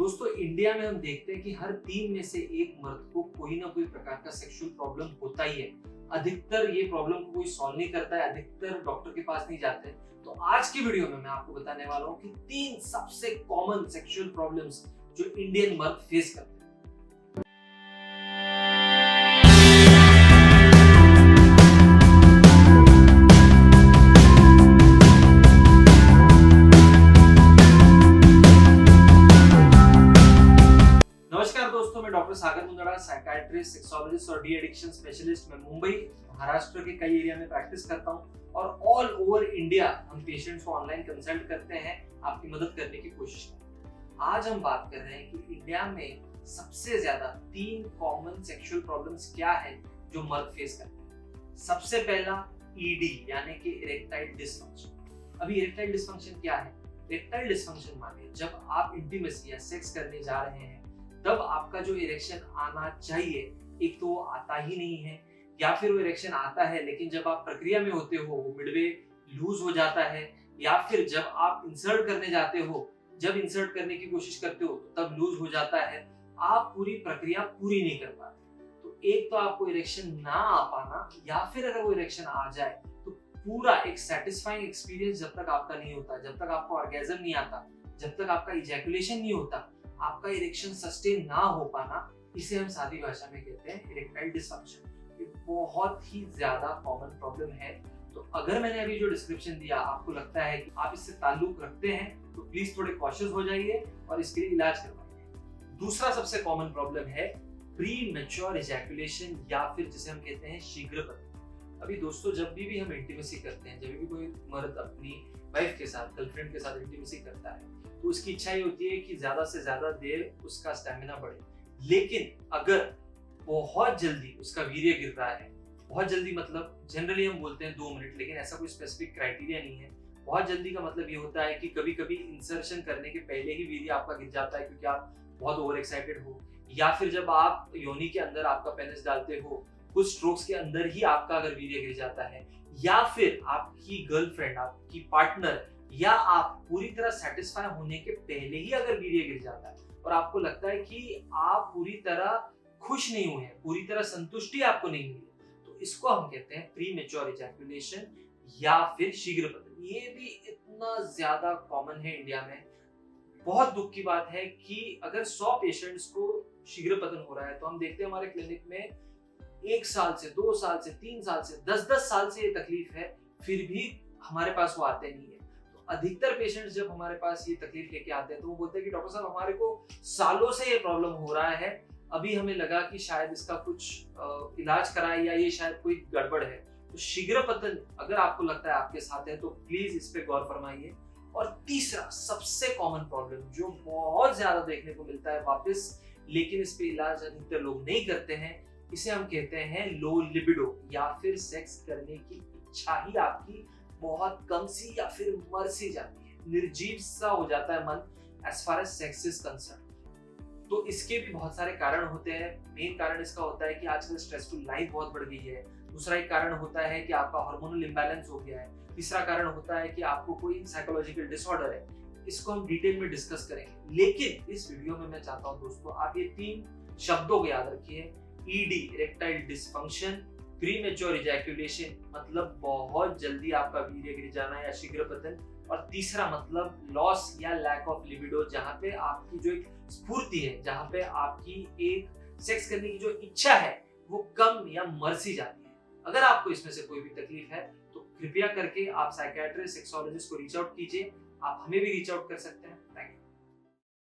दोस्तों इंडिया में हम देखते हैं कि हर 3 में से एक मर्द को कोई ना कोई प्रकार का सेक्सुअल प्रॉब्लम होता ही है। अधिकतर ये प्रॉब्लम को कोई सॉल्व नहीं करता है, अधिकतर डॉक्टर के पास नहीं जाते हैं। तो आज की वीडियो में मैं आपको बताने वाला हूँ कि 3 सबसे कॉमन सेक्सुअल प्रॉब्लम्स जो इंडियन मर्द फेस करते हैं। नमस्कार दोस्तों, मैं डॉक्टर सागर मुंदड़ा, साइकियाट्रिस्ट, सेक्सोलॉजिस्ट और डी एडिक्शन स्पेशलिस्ट। मैं मुंबई, महाराष्ट्र के कई एरिया में प्रैक्टिस करता हूं और ऑल ओवर इंडिया हम पेशेंट्स को ऑनलाइन कंसल्ट करते हैं, आपकी मदद करने की कोशिश करते हैं। आज हम बात कर रहे हैं कि इंडिया में सबसे ज्यादा 3 कॉमन सेक्सुअल प्रॉब्लम्स क्या है जो मर्द फेस करते हैं। सबसे पहला ईडी यानी कि इरेक्टाइल डिसफंक्शन। अभी इरेक्टाइल डिसफंक्शन क्या है? इरेक्टाइल डिसफंक्शन माने जब आप इंटीमेसी या सेक्स करने जा रहे हैं तब आपका जो इरेक्शन आना चाहिए, एक तो वो आता ही नहीं है, या फिर वो इरेक्शन आता है लेकिन जब आप प्रक्रिया में होते हो वो मिडवे लूज हो जाता है, या फिर जब आप इंसर्ट करने जाते हो, जब इंसर्ट करने की कोशिश करते हो तब लूज हो जाता है, आप पूरी प्रक्रिया पूरी नहीं कर पाते। तो एक तो आपको इरेक्शन ना आ पाना, या फिर अगर वो इरेक्शन आ जाए तो पूरा एक सेटिस्फाइंग एक्सपीरियंस जब तक आपका नहीं होता, जब तक आपको ऑर्गेज्म नहीं आता, जब तक आपका इजैकुलेशन नहीं होता, आपका इरेक्शन सस्टेन ना हो पाना, इसे हम सादी भाषा में कहते हैं इरेक्टाइल डिसफंक्शन। ये बहुत ही ज्यादा कॉमन प्रॉब्लम है। तो अगर मैंने अभी जो डिस्क्रिप्शन दिया आपको लगता है कि आप इससे ताल्लुक रखते हैं तो प्लीज थोड़े कॉशियस हो जाइए और इसके लिए इलाज करवाइए। दूसरा सबसे कॉमन प्रॉब्लम है प्री मैच्योर इजैकुलेशन, या फिर जिसे हम कहते हैं शीघ्रपतन। अभी दोस्तों जब भी हम इंटीमेसी करते हैं, जब भी कोई मर्द अपनी वाइफ के साथ, गर्लफ्रेंड के साथ इंटीमेसी करता है तो उसकी इच्छा ये होती है कि ज्यादा से ज्यादा देर उसका स्टैमिना बढ़े। लेकिन अगर बहुत जल्दी उसका वीर्य गिर रहा है, बहुत जल्दी मतलब जनरली हम बोलते हैं 2 मिनट, लेकिन ऐसा कोई स्पेसिफिक क्राइटेरिया नहीं है। बहुत जल्दी का मतलब ये होता है कि कभी कभी इंसर्शन करने के पहले ही वीर्य आपका गिर जाता है क्योंकि आप बहुत ओवर एक्साइटेड हो, या फिर जब आप योनि के अंदर आपका पेनिस डालते हो कुछ स्ट्रोक्स के अंदर ही आपका अगर वीर्य गिर जाता है, या फिर आपकी गर्लफ्रेंड, आपकी पार्टनर या आप पूरी तरह सेटिस्फाई होने के पहले ही अगर वीर्य गिर जाता है और आपको लगता है कि आप पूरी तरह खुश नहीं हुए हैं, पूरी तरह संतुष्टि आपको नहीं मिली, तो इसको हम कहते हैं प्री मैच्योर इजैकुलेशन या फिर शीघ्रपतन। ये भी इतना ज्यादा कॉमन है इंडिया में। बहुत दुख की बात है कि अगर 100 पेशेंट्स को शीघ्रपतन हो रहा है तो हम देखते हैं हमारे क्लिनिक में 1 साल से, 2 साल से, 3 साल से, 10-10 साल से ये तकलीफ है, फिर भी हमारे पास वो आते नहीं है। तो अधिकतर पेशेंट्स जब हमारे पास ये तकलीफ लेके आते हैं तो वो बोलते हैं कि डॉक्टर साहब हमारे को सालों से ये प्रॉब्लम हो रहा है, अभी हमें लगा कि शायद इसका कुछ इलाज कराए या ये शायद कोई गड़बड़ है। तो शीघ्रपतन अगर आपको लगता है आपके साथ है तो प्लीज इस पे गौर फरमाइए। और तीसरा सबसे कॉमन प्रॉब्लम जो बहुत ज्यादा देखने को मिलता है वापस, लेकिन इस पे इलाज अधिकतर लोग नहीं करते हैं, इसे हम कहते हैं लो लिबिडो, या फिर सेक्स करने की इच्छा ही आपकी बहुत कम सी या फिर मर सी जाती है, निर्जीव सा हो जाता है मन as far as sex is concern. तो इसके भी बहुत सारे कारण होते हैं। मेन कारण इसका होता है कि आजकल स्ट्रेसफुल लाइफ बहुत बढ़ गई है। दूसरा एक कारण होता है कि आपका हार्मोनल इंबैलेंस हो गया है। तीसरा कारण होता है कि आपको कोई साइकोलॉजिकल डिसऑर्डर है। इसको हम डिटेल में डिस्कस करेंगे, लेकिन इस वीडियो में मैं चाहता हूं दोस्तों आप ये 3 शब्दों को याद रखिए। ED erectile dysfunction, pre mature ejaculation मतलब बहुत जल्दी आपका वीर्य गिर जाना या शीघ्रपतन, और तीसरा मतलब लॉस या लैक ऑफ लिबिडो, जहां पे आपकी जो एक स्फूर्ति है, जहां पे आपकी एक सेक्स करने की जो इच्छा है वो कम या मर सी जाती है। अगर आपको इसमें से कोई भी तकलीफ है तो कृपया करके आप साइकियाट्रिस्ट, सेक्सोलॉजिस्ट को रीच आउट कीजिए। आप हमें भी रीच आउट कर सकते हैं। Thank you.